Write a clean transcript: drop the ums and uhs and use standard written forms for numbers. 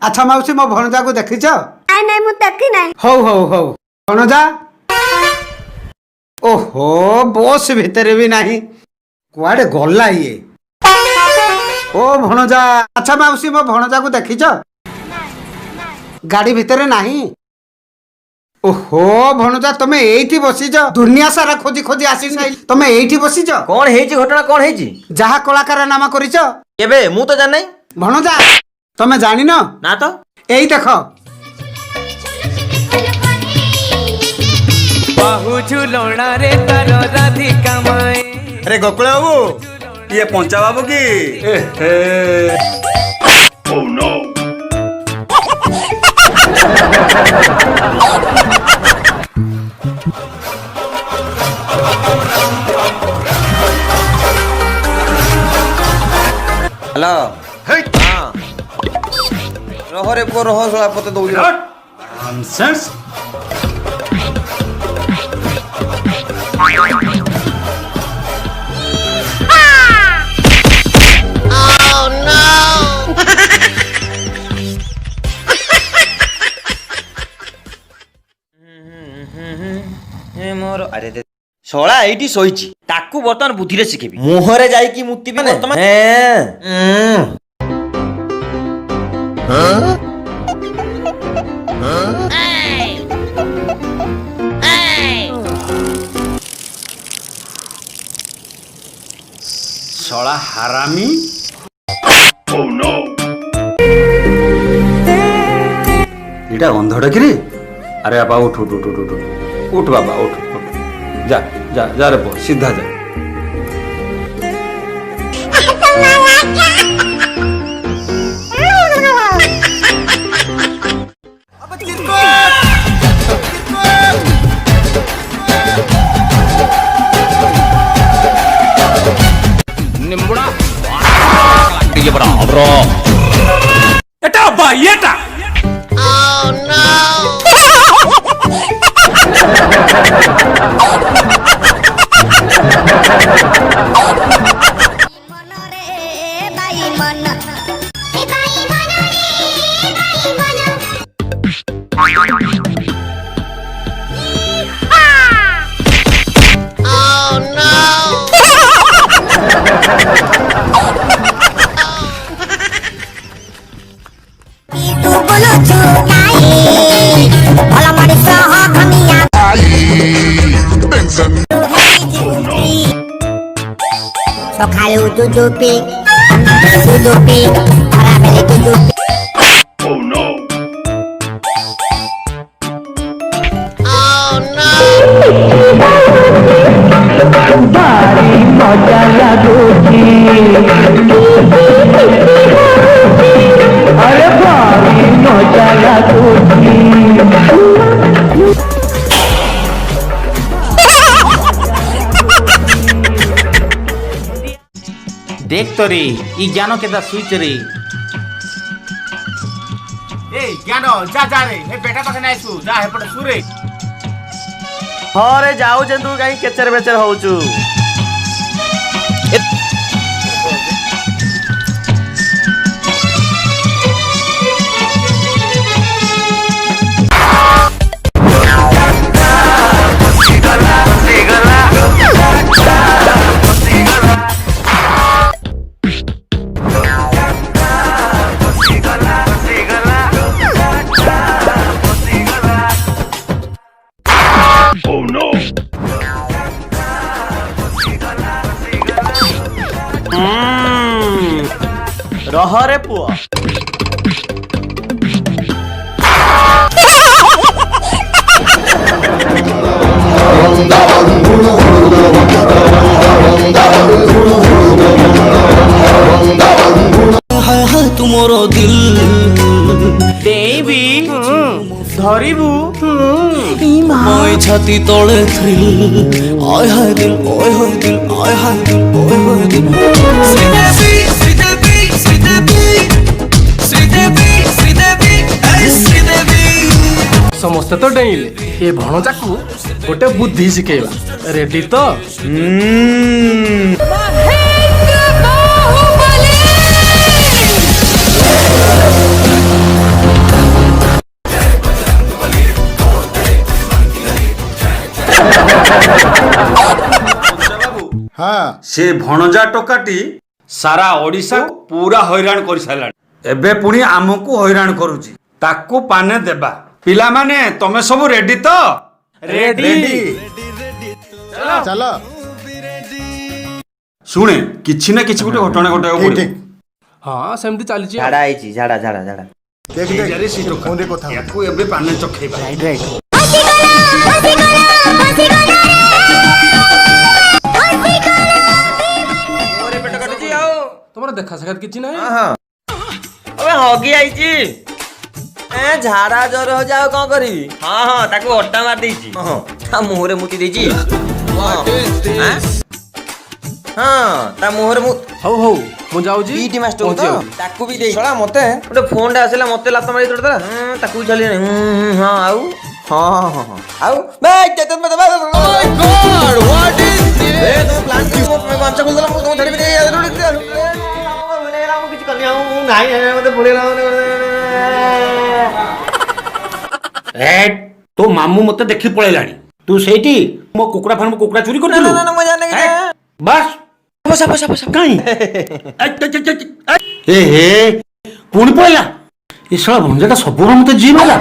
अच्छा माउसी मो भणजा को देखिछ? नहीं नहीं मु देखी नहीं। हौ हौ हौ भणजा ओहो बस भितर भी नहीं कुआडे गला ये ओ भणजा। अच्छा माउसी मो भणजा को देखिछ? गाड़ी भितर नहीं। ओहो भणजा तमे एठी बसिछ दुनिया सारा खोजी खोजी आसी नहीं तमे एठी बसिछ कौन हेची घटना कौन हेची जहा कलाकार नामा करिछ केबे मु तो जान नहीं भणजा तमे जानि न ना तो एई देखो बाहु झुलना रे तार राधिका माए। अरे गोकुल बाबू ये पंचा बाबू की हेलो हाँ रहो रे पुओ रहो सोला पते दउजी नॉनसेंस। मोर अरे दे सोला एठी सोईची ताकू बर्तमान बुद्धि रे शिखेबी मुहरे जाई की मुक्ति भी बर्तमान सड़ा हरामी। इटा अंधड़ कि अरे बाबा उठ उठ उठ उठ उठ उठ बाबा उठ जा जा जा रे पुओ सीधा जा। निम्बुड़ा ये बड़ा ब्रो एटा भाई एटा oh no Sokalo dudupi, dudupi, parabele dudupi. Oh no. Oh no. भारी मजा लगुची अरे भारी मजा लगुची देख तो रे ई ज्ञानो के दा स्विच रे ए ज्ञानो जा जा रे हे बेटा पाखे नाइ सु जा हे पटे सुरे हरे जाऊ जंतु काई केचर बेचर होउचु रहरे पुआ तुमर दिल देवी धरिबू मैं छाती तले थ्रिल आय हाय दिल ओय हाय दिल आय हाय दिल ओय हाय दिल श्रीदेवी श्रीदेवी श्रीदेवी श्रीदेवी श्रीदेवी श्रीदेवी समस्ते तो डेइले ए भणजा को गोटे बुद्धि शिखेबा रेडी तो ହଁ ସେ ଭଣଜା ଟୋକାଟି ସାରା ଓଡିଶା ପୁରା ହଇରାଣ କରିସାରିଲାଣି। ଏବେ ପୁଣି ଆମକୁ ହଇରାଣ କରୁଛି। ତାକୁ ପାନେ ଦେବା। ପିଲାମାନେ ତମେ ସବୁ ରେଡି ତ? ରେଡି। ଚାଲ ଶୁଣେ କିଛି ନା କିଛି ଗୋଟେ ଘଟଣା ଘଟାଇବାକୁ ଠିକ ପଡିବ। ଠିକ ହଁ ସେମିତି ଚାଲିଛି ଆଉ। ଝାଡା ହେଇଛି ଝାଡା ଝାଡା ଝାଡା। ଦେଖ ଏଇ ଜାରେ ସେ ଦେଖ ଟୋକା। ଫୋନରେ କଥା ହଉଛି। ୟାକୁ ଏବେ ପାନେ ଚଖେଇବା। ମୋରେ ପେଟ କାଟୁଛି ଆଉ। ତମର ଦେଖା ସାକ୍ଷାତ କିଛି ନାହିଁ। ଅବେ ହଗି ଆଇଛି। ଝାଡା ଜର ହଉଛି ଆଉ କଣ କରିବି? ହଁ ହଁ ତାକୁ ଅଟା ମାରି ଦେଇଛି। ହଁ ତା ମୁହଁରେ ମୁତି ଦେଇଛି। ହଁ ତା ମୁହଁରେ ମୁଁ ହଉ ହଉ ମୁଁ ଯାଉଛି। ପିଟି ମାଷ୍ଟର ପହଞ୍ଚି ତ ଯାଉଛି। ତାକୁ ବି ଦେଇ ଶଳା ମତେ ଗୋଟେ ଫୋନ୍ ଟା ଆସିଲା ମତେ ଲାତ ମାରି ଦଉଥିଲା। ତାକୁ ବି ଛାଡ଼ିଲେଣି। ହଁ ଆଉ ହଁ ହଁ ହଁ ହଁ ଆଉ ଭାଇ ତମେ ପ୍ଲାନ୍ କରି ମୋ ପାଞ୍ଚ ଖୋଲିଦେଲା ମୁଁ ତମକୁ ଛାଡ଼ିବି କିଛି କରିନି ଆଉ ନାହିଁ ମତେ ଭୁଲେଇଲା ତୋ ମାମୁଁ ମତେ ଦେଖି ପଳେଇଲାଣି। ତୁ ସେଇଠି ମୋ କୁକୁଡ଼ା ଫାର୍ମ କୁକୁଡ଼ା ଚୋରି କରିଥିଲୁ? ନା ମୁଁ ଜାଣିନି କିଛି। ବାସ୍ ପଶା ପଶା ପଶା କାଇଁ ଏ ହେ ପୁଣି ପଳେଇଲା। ଏ ଶଳା ଭଞ୍ଜାଟା ସବୁବେଳେ ମତେ ଜିମ୍ ହେଲା।